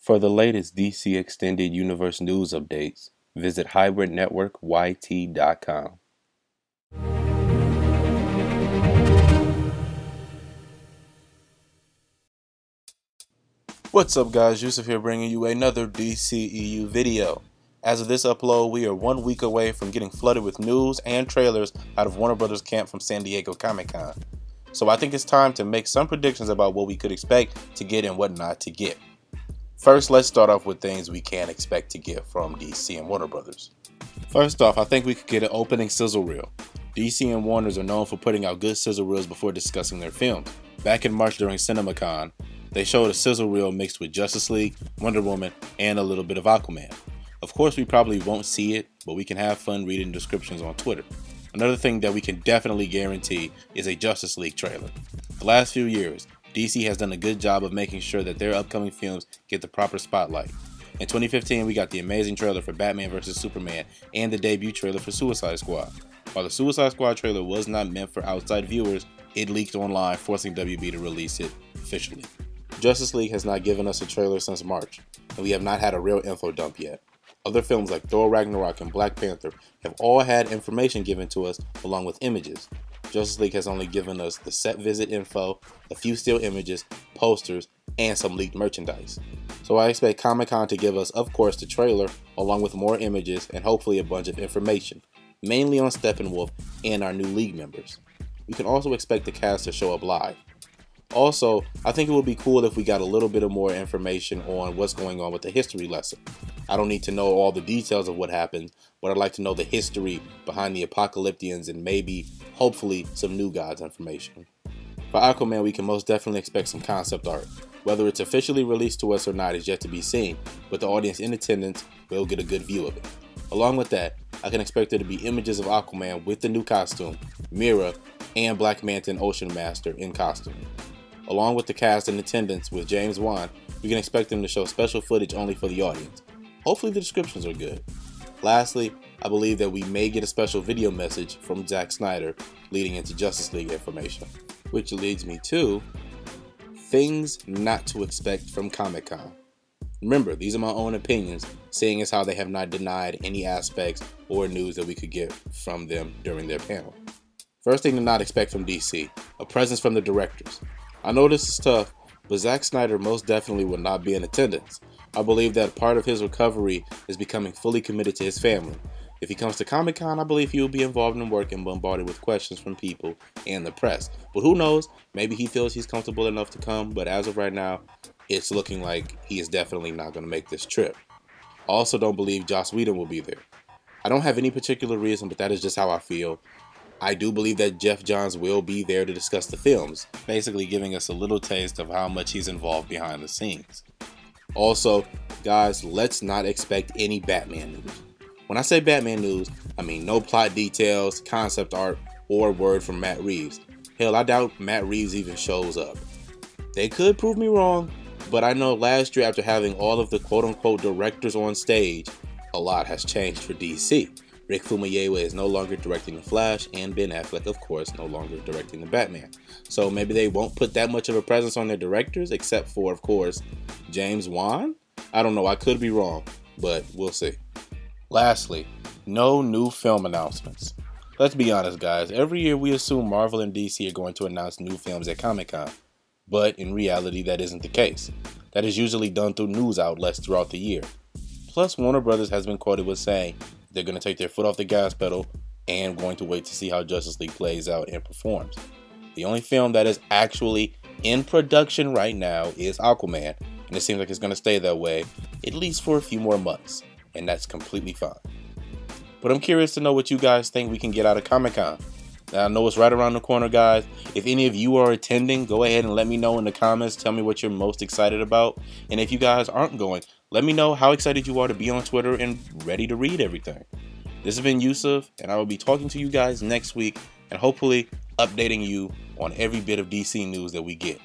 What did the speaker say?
For the latest DC Extended Universe news updates, visit hybridnetworkyt.com. What's up guys, Yusuf here bringing you another DCEU video. As of this upload, we are 1 week away from getting flooded with news and trailers out of Warner Brothers camp from San Diego Comic-Con. So I think it's time to make some predictions about what we could expect to get and what not to get. First, let's start off with things we can expect to get from DC and Warner Brothers. First off, I think we could get an opening sizzle reel. DC and Warners are known for putting out good sizzle reels before discussing their films. Back in March during CinemaCon, they showed a sizzle reel mixed with Justice League, Wonder Woman, and a little bit of Aquaman. Of course, we probably won't see it, but we can have fun reading descriptions on Twitter. Another thing that we can definitely guarantee is a Justice League trailer. The last few years, DC has done a good job of making sure that their upcoming films get the proper spotlight. In 2015, we got the amazing trailer for Batman vs Superman and the debut trailer for Suicide Squad. While the Suicide Squad trailer was not meant for outside viewers, it leaked online, forcing WB to release it officially. Justice League has not given us a trailer since March, and we have not had a real info dump yet. Other films like Thor Ragnarok and Black Panther have all had information given to us along with images. Justice League has only given us the set visit info, a few still images, posters, and some leaked merchandise. So I expect Comic-Con to give us, of course, the trailer along with more images and hopefully a bunch of information, mainly on Steppenwolf and our new League members. We can also expect the cast to show up live. Also, I think it would be cool if we got a little bit of more information on what's going on with the history lesson. I don't need to know all the details of what happened, but I'd like to know the history behind the Apocalyptians and maybe, hopefully, some New Gods information. For Aquaman, we can most definitely expect some concept art. Whether it's officially released to us or not is yet to be seen, but the audience in attendance will get a good view of it. Along with that, I can expect there to be images of Aquaman with the new costume, Mera, and Black Manta Ocean Master in costume. Along with the cast in attendance with James Wan, we can expect them to show special footage only for the audience. Hopefully the descriptions are good. Lastly, I believe that we may get a special video message from Zack Snyder leading into Justice League information. Which leads me to things not to expect from Comic-Con. Remember, these are my own opinions, seeing as how they have not denied any aspects or news that we could get from them during their panel. First thing to not expect from DC, a presence from the directors. I know this is tough, but Zack Snyder most definitely will not be in attendance. I believe that part of his recovery is becoming fully committed to his family. If he comes to Comic-Con, I believe he will be involved in work and bombarded with questions from people and the press. But who knows, maybe he feels he's comfortable enough to come, but as of right now, it's looking like he is definitely not going to make this trip. I also don't believe Joss Whedon will be there. I don't have any particular reason, but that is just how I feel. I do believe that Jeff Johns will be there to discuss the films, basically giving us a little taste of how much he's involved behind the scenes. Also, guys, let's not expect any Batman news. When I say Batman news, I mean no plot details, concept art, or word from Matt Reeves. Hell, I doubt Matt Reeves even shows up. They could prove me wrong, but I know last year after having all of the quote-unquote directors on stage, a lot has changed for DC. Rick Famuyiwa is no longer directing The Flash, and Ben Affleck, of course, no longer directing The Batman. So maybe they won't put that much of a presence on their directors, except for, of course, James Wan? I don't know, I could be wrong, but we'll see. Lastly, no new film announcements. Let's be honest, guys, every year we assume Marvel and DC are going to announce new films at Comic-Con, but in reality that isn't the case. That is usually done through news outlets throughout the year. Plus, Warner Brothers has been quoted with saying they're going to take their foot off the gas pedal and going to wait to see how Justice League plays out and performs. The only film that is actually in production right now is Aquaman, and it seems like it's going to stay that way at least for a few more months, and that's completely fine. But I'm curious to know what you guys think we can get out of Comic-Con. Now, I know it's right around the corner, guys. If any of you are attending, go ahead and let me know in the comments. Tell me what you're most excited about. And if you guys aren't going, let me know how excited you are to be on Twitter and ready to read everything. This has been Yusuf, and I will be talking to you guys next week and hopefully updating you on every bit of DC news that we get.